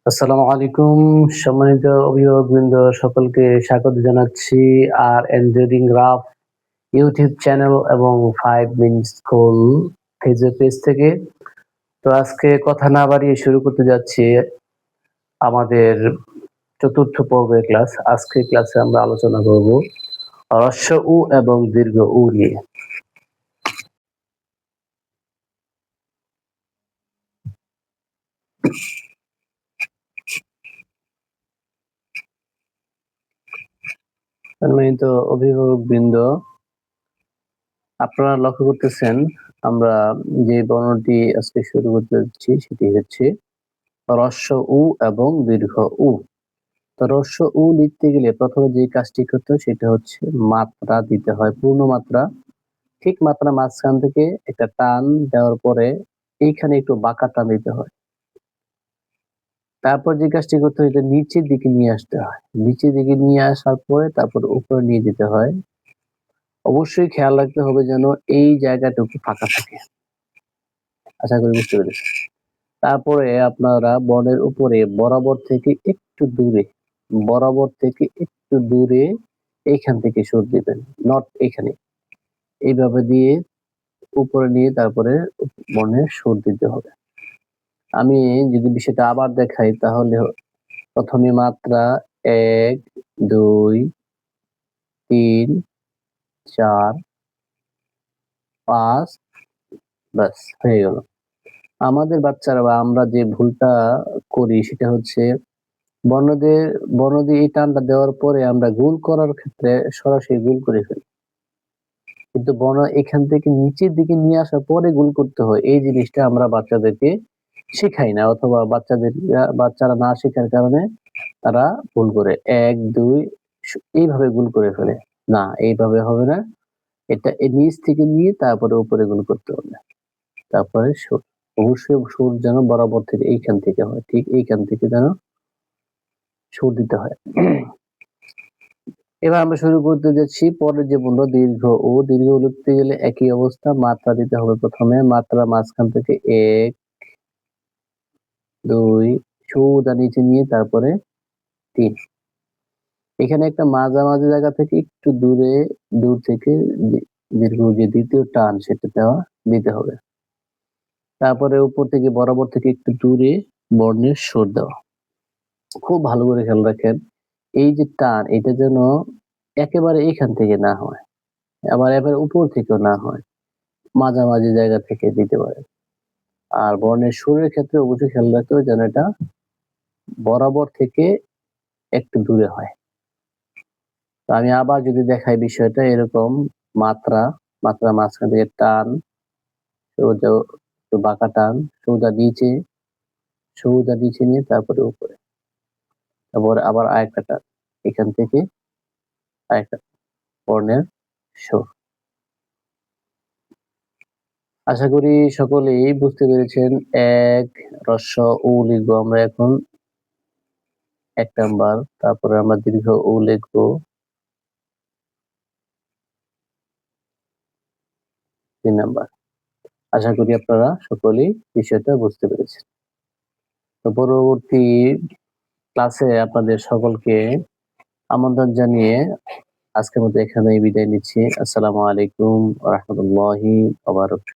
আসসালামু আলাইকুম। সম্মানিত অভিভাবকবৃন্দ সকলকে স্বাগত জানাচ্ছি are reading rough YouTube channel এবং 5 মিনিটস স্কুল ফেসবুক পেজ থেকে। তো আজকে কথা না বাড়িয়ে শুরু করতে যাচ্ছি আমাদের চতুর্থ পর্বের ক্লাস। আজকের ক্লাসে আমরা আলোচনা করব হ্রস্ব উ এবং দীর্ঘ উ নিয়ে। সম্মানিত অভিভাবকবৃন্দ, আপনারা লক্ষ্য করতেছেন আমরা যে বর্ণটি আজকে শুরু করতে যাচ্ছি সেটি হচ্ছে হ্রস্ব উ এবং দীর্ঘ উ। তো হ্রস্ব উ লিখতে গেলে প্রথমে যে কাজটি করতে হয় সেটা হচ্ছে মাত্রা দিতে হয়, পূর্ণ মাত্রা। ঠিক মাত্রা মাঝখান থেকে একটা টান দেওয়ার পরে এইখানে একটু বাঁকা টান দিতে হয়। তারপর যে কাজটি করতে হয় এটা নিচের দিকে নিয়ে আসতে হয়। নিচের দিকে নিয়ে আসার পরে তারপর উপরে নিয়ে যেতে হয়। অবশ্যই খেয়াল রাখতে হবে যেন এই জায়গাটুকু ফাঁকা থাকে। আশা করি বুঝতে পেরেছেন। তারপরে আপনারা বর্ণের উপরে বরাবর থেকে একটু দূরে এইখান থেকে সুর দিবেন, নট এখানে। এইভাবে দিয়ে উপরে নিয়ে তারপরে বর্ণের সুর দিতে হবে। আমি যদি বিষয়টা আবার দেখাই তাহলে প্রথমে মাত্রা ১, ২, ৩, ৪, ৫, ব্যাস হয়ে গেল। আমাদের বাচ্চারা বা আমরা যে ভুলটা করি সেটা হচ্ছে বর্ণ দিয়ে এই টানটা দেওয়ার পরে আমরা গুল করার ক্ষেত্রে সরাসরি গুল করে ফেলি। কিন্তু বর্ণ এখান থেকে নিচের দিকে নিয়ে আসার পরে গুল করতে হয়। এই জিনিসটা আমরা বাচ্চাদেরকে শেখাই না, অথবা বাচ্চারা না শেখার কারণে তারা ভুল করে ১, ২ এইভাবে গুল করে ফেলে। না, এইভাবে হবে না। এটা নিচ থেকে নিয়ে তারপরে উপরে গুল করতে হবে। তারপরে সুর। অবশ্যই সুর যেন বরাবর থেকে এইখান থেকে হয়। ঠিক এইখান থেকে যেন সুর দিতে হয়। এবার আমরা শুরু করতে যাচ্ছি পরের যে বলল দীর্ঘ ও। দীর্ঘ লিখতে গেলে একই অবস্থা, মাত্রা দিতে হবে প্রথমে। মাত্রা মাঝখান থেকে ১, ২ সোজা নিচে নিয়ে তারপরে ৩। এখানে একটা মাঝামাঝি জায়গা থেকে একটু দূর থেকে দীর্ঘ যে দ্বিতীয় টান সেটা দিতে হবে। তারপরে উপর থেকে বরাবর থেকে একটু দূরে বর্ণের সুর দেওয়া। খুব ভালো করে খেয়াল রাখেন, এই যে টান এটা যেন একেবারে এখান থেকে না হয়, আবার একেবারে উপর থেকেও না হয়, মাঝামাঝি জায়গা থেকে দিতে পারে। আর বর্ণের সুরের ক্ষেত্রে অবশ্যই খেয়াল রাখতে হবে যেন এটা বরাবর থেকে একটু দূরে হয়। তো আমি আবার যদি দেখাই বিষয়টা এরকম, মাত্রা মাঝখান থেকে টান, সোজা একটু বাঁকা টান, সোজা নিচে নিয়ে তারপরে উপরে। তারপরে আবার আরেকটা টান, এখান থেকে আরেকটা বর্ণের সুর। আশা করি সকলেই বুঝতে পেরেছেন। ১ হ্রস্ব উ লিখবো আমরা এখন ১ নাম্বার। তারপরে আমরা দীর্ঘ উ লিখবো ৩ নাম্বার। আশা করি আপনারা সকলেই বিষয়টা বুঝতে পেরেছেন। তো পরবর্তী ক্লাসে আপনাদের সকলকে আমন্ত্রণ জানিয়ে আজকের মতো এখানেই বিদায় নিচ্ছি। আসসালামু আলাইকুম ওয়া রাহমাতুল্লাহি ওয়া বারাকাতুহু।